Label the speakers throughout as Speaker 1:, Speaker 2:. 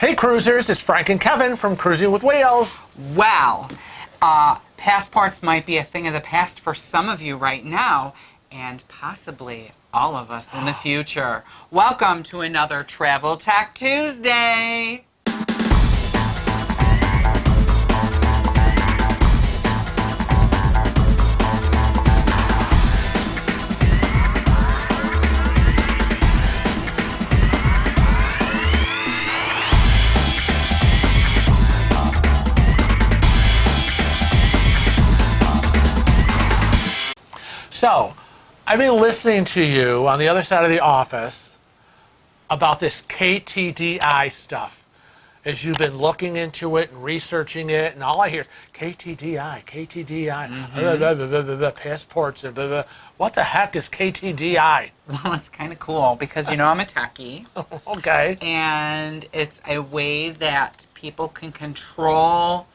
Speaker 1: Hey cruisers, it's Frank and Kevin from Cruising with Wheels.
Speaker 2: Wow. Passports might be a thing of the past for some of you right now, and possibly all of us in the future. Welcome to another Travel Tech Tuesday.
Speaker 1: So, I've been listening to you on the other side of the office about this KTDI stuff. As you've been looking into it and researching it, and all I hear is KTDI, KTDI, passports, and blah, blah. What the heck is KTDI?
Speaker 2: Well, it's kind of cool because, you know, I'm a techie.
Speaker 1: Okay.
Speaker 2: And it's a way that people can control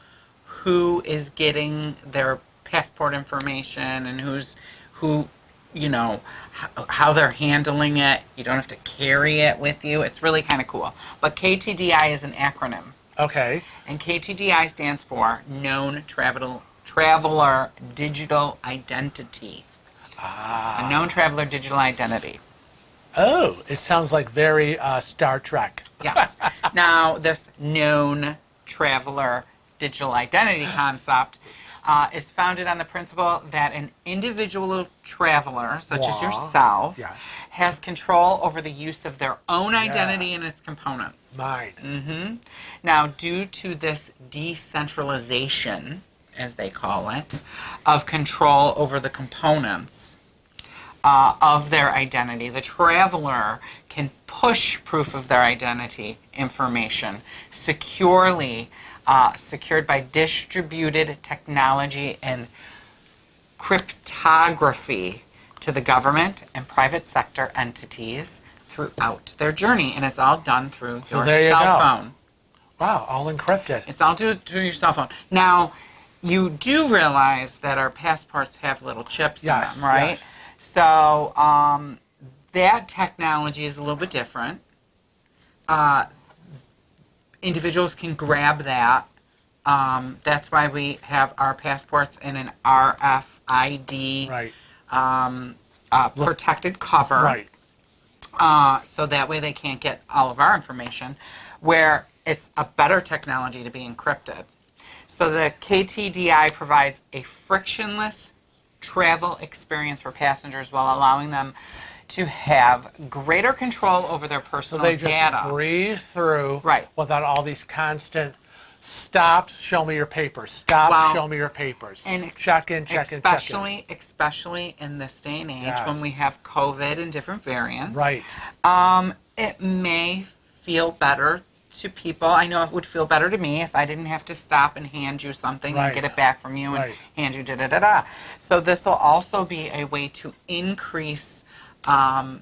Speaker 2: who is getting their passport information and who, you know, how they're handling it. You don't have to carry it with you. It's really kind of cool. But KTDI is an acronym.
Speaker 1: Okay.
Speaker 2: And KTDI stands for Known Traveler Digital Identity. A known traveler digital identity.
Speaker 1: Oh, it sounds like very Star Trek.
Speaker 2: Yes. Now, this known traveler digital identity concept is founded on the principle that an individual traveler, such as yourself,
Speaker 1: Yes.
Speaker 2: has control over the use of their own identity and its components.
Speaker 1: Mine.
Speaker 2: Now, due to this decentralization, as they call it, of control over the components of their identity, the traveler can push proof of their identity information securely secured by distributed technology and cryptography to the government and private sector entities throughout their journey. And it's all done through your cell phone.
Speaker 1: Wow, all encrypted.
Speaker 2: It's all through your cell phone. Now, you do realize that our passports have little chips in them, right?
Speaker 1: Yes.
Speaker 2: So that technology is a little bit different. Individuals can grab that. That's why we have our passports in an RFID protected cover.
Speaker 1: Right.
Speaker 2: So that way they can't get all of our information, where it's a better technology to be encrypted. So the KTDI provides a frictionless travel experience for passengers while allowing them to have greater control over their personal data.
Speaker 1: So they just breeze through
Speaker 2: Right.
Speaker 1: without all these constant stops, show me your papers, stop, show me your papers,
Speaker 2: and
Speaker 1: check in, check in, check in.
Speaker 2: Especially in this day and age
Speaker 1: Yes.
Speaker 2: when we have COVID and different variants.
Speaker 1: Right.
Speaker 2: It may feel better to people. I know it would feel better to me if I didn't have to stop and hand you something and get it back from you and hand you da-da-da-da. So this will also be a way to increase or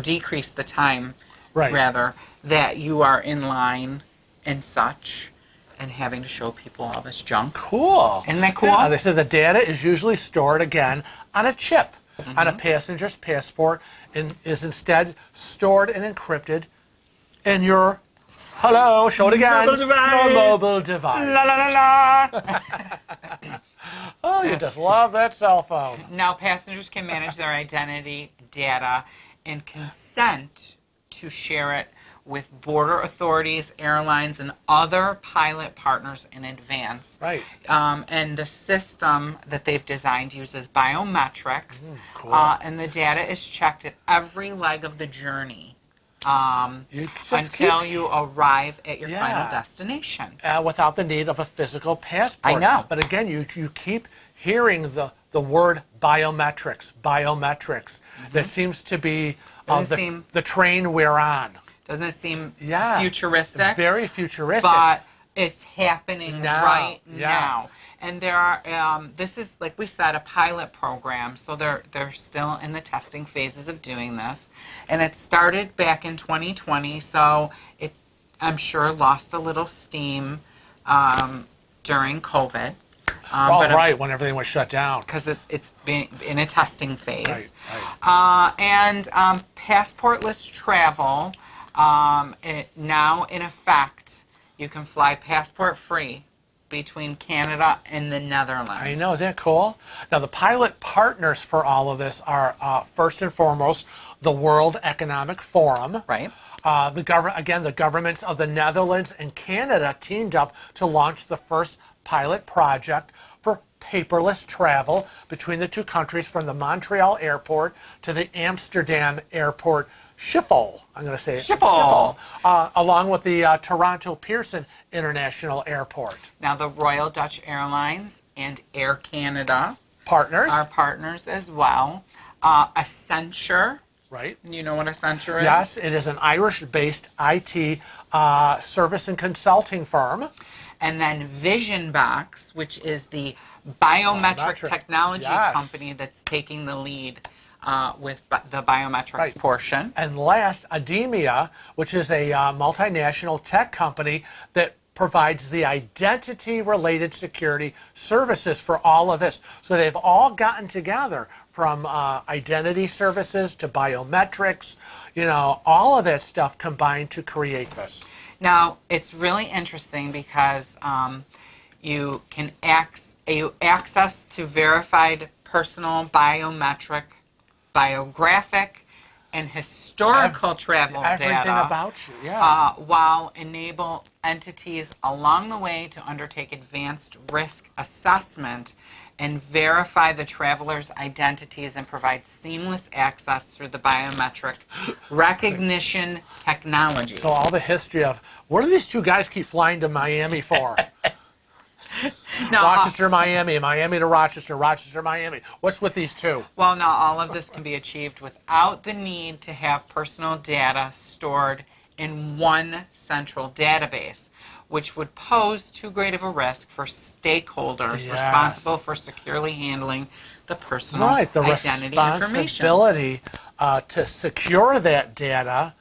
Speaker 2: decrease the time, rather, that you are in line and such, and having to show people all this junk.
Speaker 1: Cool.
Speaker 2: Isn't that cool?
Speaker 1: Yeah, they said the data is usually stored again on a chip on a passenger's passport and is instead stored and encrypted in your, show it again,
Speaker 2: mobile device.
Speaker 1: Your mobile device.
Speaker 2: La la la la.
Speaker 1: Oh, you just love that cell phone.
Speaker 2: Now, passengers can manage their identity data and consent to share it with border authorities, airlines, and other pilot partners in advance.
Speaker 1: Right.
Speaker 2: And the system that they've designed uses biometrics,
Speaker 1: cool.
Speaker 2: And the data is checked at every leg of the journey until you arrive at your final destination.
Speaker 1: Without the need of a physical passport.
Speaker 2: I know.
Speaker 1: But again, you keep hearing the word biometrics. That seems to be the train we're on.
Speaker 2: Doesn't it seem futuristic?
Speaker 1: Very futuristic.
Speaker 2: But it's happening right now. And there are, this is, like we said, a pilot program, so they're still in the testing phases of doing this. And it started back in 2020, so it, I'm sure, lost a little steam during COVID.
Speaker 1: When everything was shut down.
Speaker 2: Because it's been in a testing phase.
Speaker 1: Right.
Speaker 2: And passportless travel Now, in effect, you can fly passport free between Canada and the Netherlands.
Speaker 1: I know, is that cool? Now, the pilot partners for all of this are, first and foremost, the World Economic Forum.
Speaker 2: Right.
Speaker 1: The governments of the Netherlands and Canada teamed up to launch the first pilot project for paperless travel between the two countries from the Montreal airport to the Amsterdam airport Schiphol. I'm going to say it.
Speaker 2: Schiphol.
Speaker 1: Along with the Toronto Pearson International Airport.
Speaker 2: Now, the Royal Dutch Airlines and Air Canada
Speaker 1: Partners.
Speaker 2: are partners as well. Accenture.
Speaker 1: Right.
Speaker 2: You know what Accenture is?
Speaker 1: Yes, it is an Irish-based IT service and consulting firm.
Speaker 2: And then VisionBox, which is the biometric technology company that's taking the lead with the biometrics portion.
Speaker 1: And last, Ademia, which is a multinational tech company that provides the identity-related security services for all of this. So they've all gotten together from identity services to biometrics, all of that stuff combined to create this.
Speaker 2: Now, it's really interesting because you can access to verified personal biometric, biographic, and historical travel
Speaker 1: everything
Speaker 2: data.
Speaker 1: About you, yeah.
Speaker 2: While enable entities along the way to undertake advanced risk assessment and verify the traveler's identities and provide seamless access through the biometric recognition technology.
Speaker 1: So all the history of, what do these two guys keep flying to Miami for?
Speaker 2: Now,
Speaker 1: Rochester, Miami, Miami to Rochester, Rochester, Miami. What's with these two?
Speaker 2: Well, now all of this can be achieved without the need to have personal data stored in one central database, which would pose too great of a risk for stakeholders responsible for securely handling the personal
Speaker 1: the
Speaker 2: identity information.
Speaker 1: responsibility to secure that data.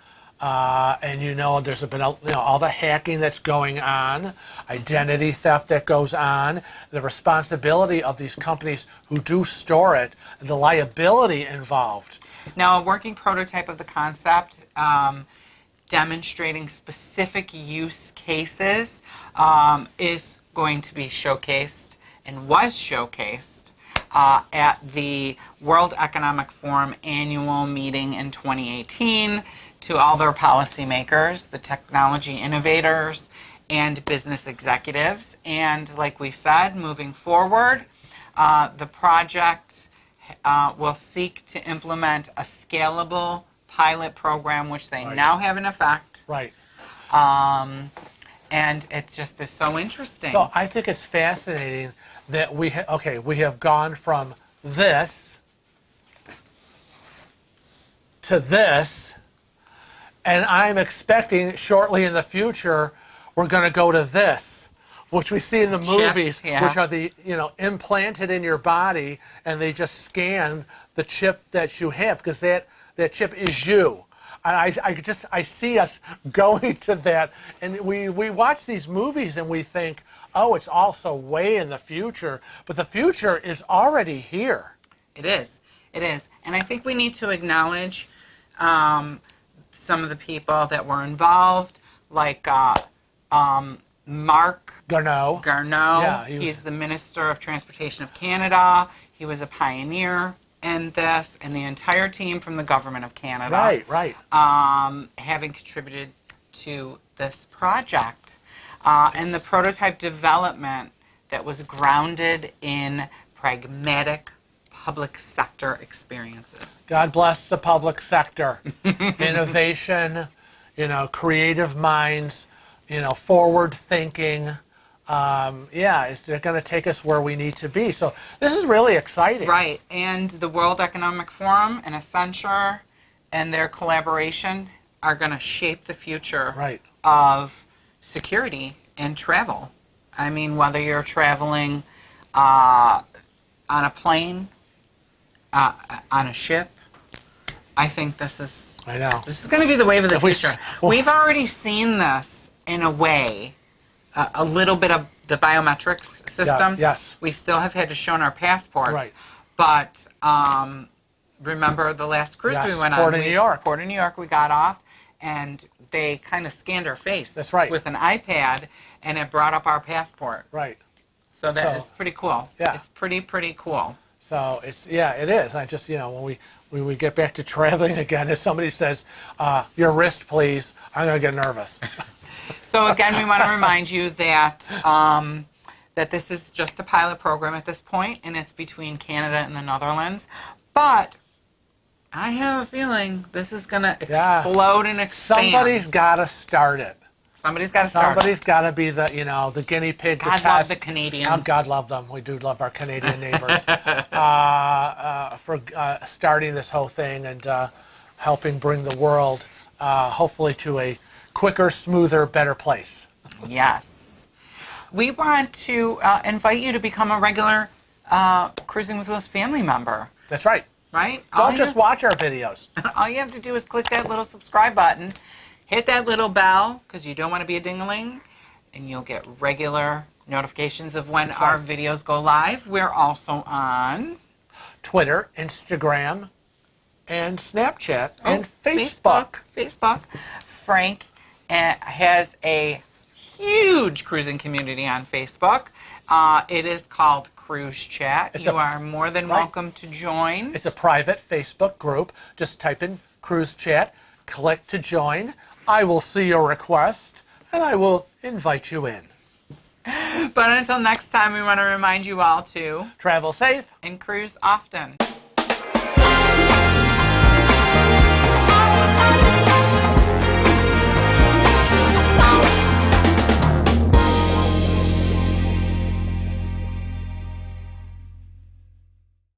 Speaker 1: And there's been all the hacking that's going on, identity theft that goes on, the responsibility of these companies who do store it, and the liability involved.
Speaker 2: Now, a working prototype of the concept demonstrating specific use cases is going to be showcased and was showcased at the World Economic Forum annual meeting in 2018 to all their policymakers, the technology innovators, and business executives. And like we said, moving forward, the project will seek to implement a scalable pilot program, which they now have in effect.
Speaker 1: Right.
Speaker 2: And it just is so interesting.
Speaker 1: So I think it's fascinating that we have gone from this to this, and I'm expecting shortly in the future we're going to go to this, which we see in the movies, which are the implanted in your body, and they just scan the chip that you have because that chip is you. And I see us going to that, and we watch these movies and we think, oh, it's also way in the future, but the future is already here.
Speaker 2: It is. And I think we need to acknowledge some of the people that were involved, like Mark
Speaker 1: Garneau.
Speaker 2: Yeah, he's the Minister of Transportation of Canada. He was a pioneer in this, and the entire team from the Government of Canada.
Speaker 1: Right.
Speaker 2: Having contributed to this project. And the prototype development that was grounded in pragmatic public sector experiences.
Speaker 1: God bless the public sector. Innovation, creative minds, forward thinking. They're going to take us where we need to be. So this is really exciting.
Speaker 2: Right. And the World Economic Forum and Accenture and their collaboration are going to shape the future of security and travel. I mean, whether you're traveling on a plane, on a ship, I think this is going to be the wave of the future. We've already seen this in a way, a little bit of the biometrics system.
Speaker 1: Yes.
Speaker 2: We still have had to show our passports.
Speaker 1: Right.
Speaker 2: But remember the last cruise we went on?
Speaker 1: Port of New York.
Speaker 2: Port of New York, we got off, and they kind of scanned our face.
Speaker 1: That's right.
Speaker 2: With an iPad, and it brought up our passport.
Speaker 1: Right.
Speaker 2: So that is pretty cool.
Speaker 1: Yeah.
Speaker 2: It's pretty cool.
Speaker 1: So it is. I just, when we get back to traveling again, if somebody says, your wrist, please, I'm going to get nervous.
Speaker 2: So again, we want to remind you that that this is just a pilot program at this point, and it's between Canada and the Netherlands. But I have a feeling this is going to explode and expand.
Speaker 1: Somebody's got to start it.
Speaker 2: Somebody's got to start
Speaker 1: Somebody's got to be the, the guinea pig.
Speaker 2: God love the Canadians.
Speaker 1: Oh, God love them. We do love our Canadian neighbors for starting this whole thing and helping bring the world, hopefully, to a quicker, smoother, better place.
Speaker 2: Yes. We want to invite you to become a regular Cruising with Wheels family member.
Speaker 1: That's right.
Speaker 2: Right?
Speaker 1: Don't just watch our videos.
Speaker 2: All you have to do is click that little subscribe button, hit that little bell, because you don't want to be a ding-a-ling, and you'll get regular notifications of when our videos go live. We're also on
Speaker 1: Twitter, Instagram, and Snapchat, and Facebook.
Speaker 2: Facebook. Frank has a huge cruising community on Facebook. It is called Cruise Chat. You are more than welcome to join.
Speaker 1: It's a private Facebook group. Just type in Cruise Chat, click to join. I will see your request, and I will invite you in.
Speaker 2: But until next time, we want to remind you all to
Speaker 1: travel safe
Speaker 2: and cruise often.